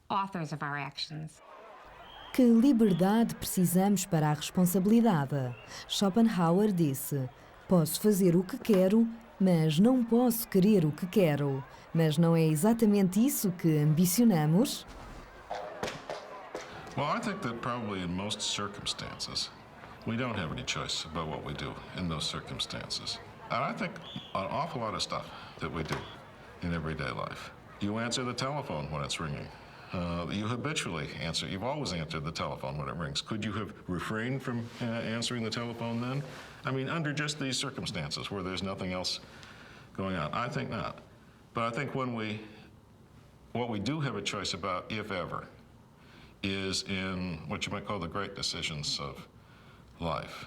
authors of our actions. Que liberdade precisamos para a responsabilidade? Schopenhauer disse: posso fazer o que quero, mas não posso querer o que quero. Mas não é exatamente isso que ambicionamos? Well, I think that probably in most circumstances, we don't have any choice about what we do in those circumstances. And I think an awful lot of stuff that we do in everyday life. You answer the telephone when it's ringing. You habitually answer. You've always answered the telephone when it rings. Could you have refrained from answering the telephone then? I mean, under just these circumstances where there's nothing else going on. I think not. But I think what we do have a choice about, if ever, is in what you might call the great decisions of life,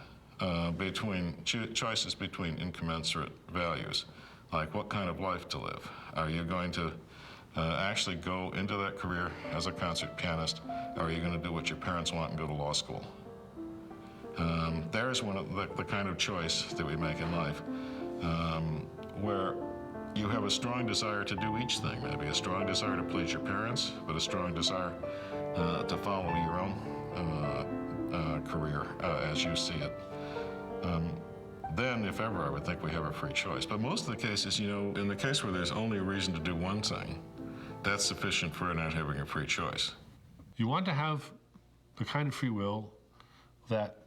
between choices between incommensurate values, like what kind of life to live. Are you going to actually go into that career as a concert pianist, or are you going to do what your parents want and go to law school? There's one of the kind of choice that we make in life, where you have a strong desire to do each thing, maybe a strong desire to please your parents, but a strong desire to follow your own career as you see it. Then, if ever, I would think we have a free choice. But most of the cases, in the case where there's only a reason to do one thing, that's sufficient for not having a free choice. You want to have the kind of free will that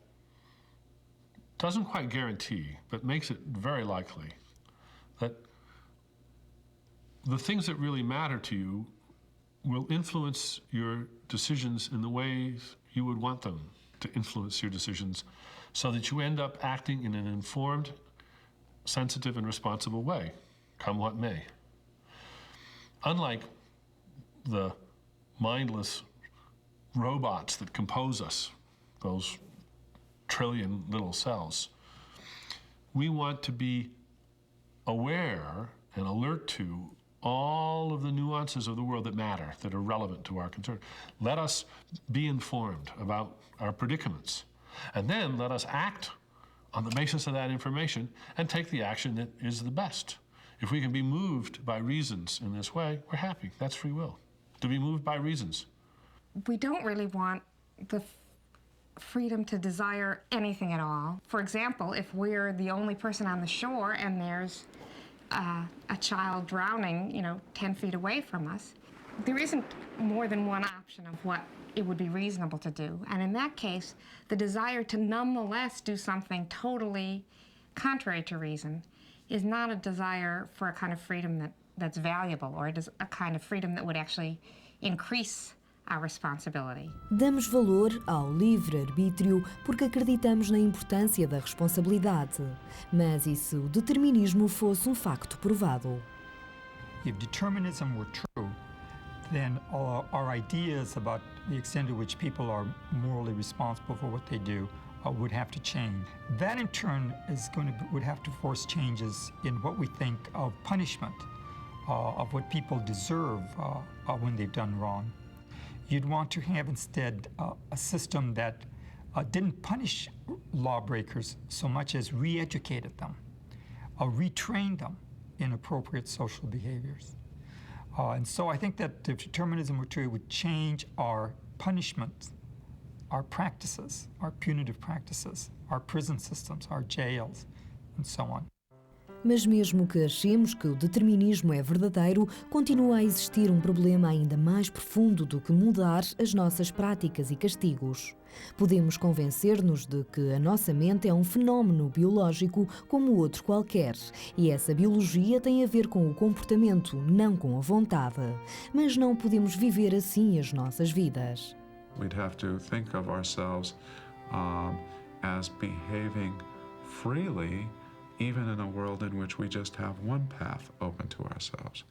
doesn't quite guarantee, but makes it very likely that the things that really matter to you will influence your decisions in the ways you would want them to influence your decisions, so that you end up acting in an informed, sensitive, and responsible way, come what may. Unlike the mindless robots that compose us, those trillion little cells, we want to be aware and alert to all of the nuances of the world that matter, that are relevant to our concern. Let us be informed about our predicaments, and then let us act on the basis of that information and take the action that is the best. If we can be moved by reasons in this way, we're happy. That's free will, to be moved by reasons. We don't really want the freedom to desire anything at all. For example, if we're the only person on the shore and there's a child drowning, 10 feet away from us, there isn't more than one option of what it would be reasonable to do. And in that case, the desire to nonetheless do something totally contrary to reason is not a desire for a kind of freedom that's valuable, or a kind of freedom that would actually increase our responsibility. Damos valor ao livre-arbítrio porque acreditamos na importância da responsabilidade. Mas e se o determinismo fosse um facto provado? If determinism were true, then our ideas about the extent to which people are morally responsible for what they do would have to change. That in turn would have to force changes in what we think of punishment, of what people deserve when they've done wrong. You'd want to have instead a system that didn't punish lawbreakers so much as re-educated them, retrained them in appropriate social behaviors. And so I think that if determinism were true, it would change our punishment, our practices, our punitive practices, our prison systems, our jails, and so on. Mas mesmo que achemos que o determinismo é verdadeiro, continua a existir um problema ainda mais profundo do que mudar as nossas práticas e castigos. Podemos convencer-nos de que a nossa mente é um fenómeno biológico como outro qualquer, e essa biologia tem a ver com o comportamento, não com a vontade. Mas não podemos viver assim as nossas vidas. We'd have to think of ourselves as behaving freely, even in a world in which we just have one path open to ourselves.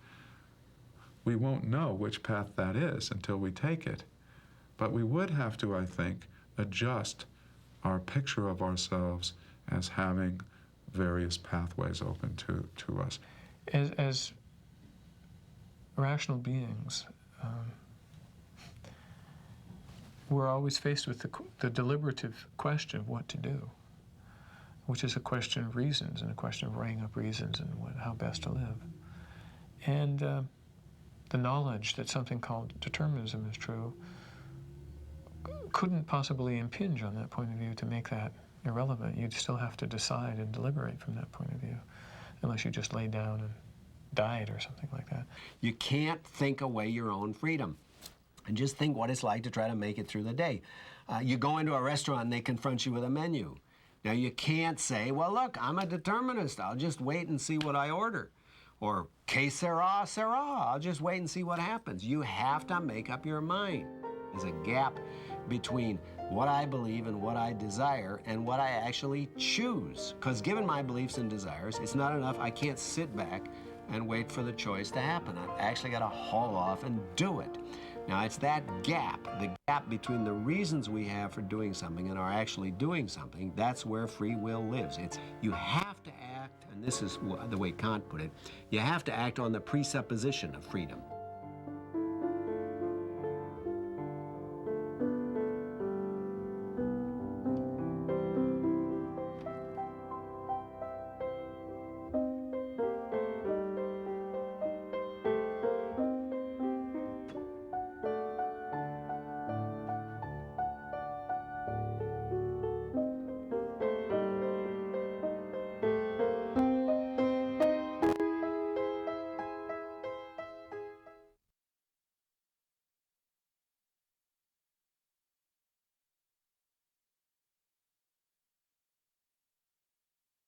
We won't know which path that is until we take it. But we would have to, I think, adjust our picture of ourselves as having various pathways open to us. As rational beings, we're always faced with the deliberative question of what to do, which is a question of reasons and a question of weighing up reasons and how best to live. And the knowledge that something called determinism is true couldn't possibly impinge on that point of view to make that irrelevant. You'd still have to decide and deliberate from that point of view, unless you just laid down and died or something like that. You can't think away your own freedom. And just think what it's like to try to make it through the day. You go into a restaurant and they confront you with a menu. Now you can't say, well, look, I'm a determinist. I'll just wait and see what I order. Or, que sera, sera. I'll just wait and see what happens. You have to make up your mind. There's a gap between what I believe and what I desire and what I actually choose. Because given my beliefs and desires, it's not enough. I can't sit back and wait for the choice to happen. I've actually got to haul off and do it. Now, it's that gap, the gap between the reasons we have for doing something and are actually doing something, that's where free will lives. You have to act, and this is the way Kant put it, you have to act on the presupposition of freedom.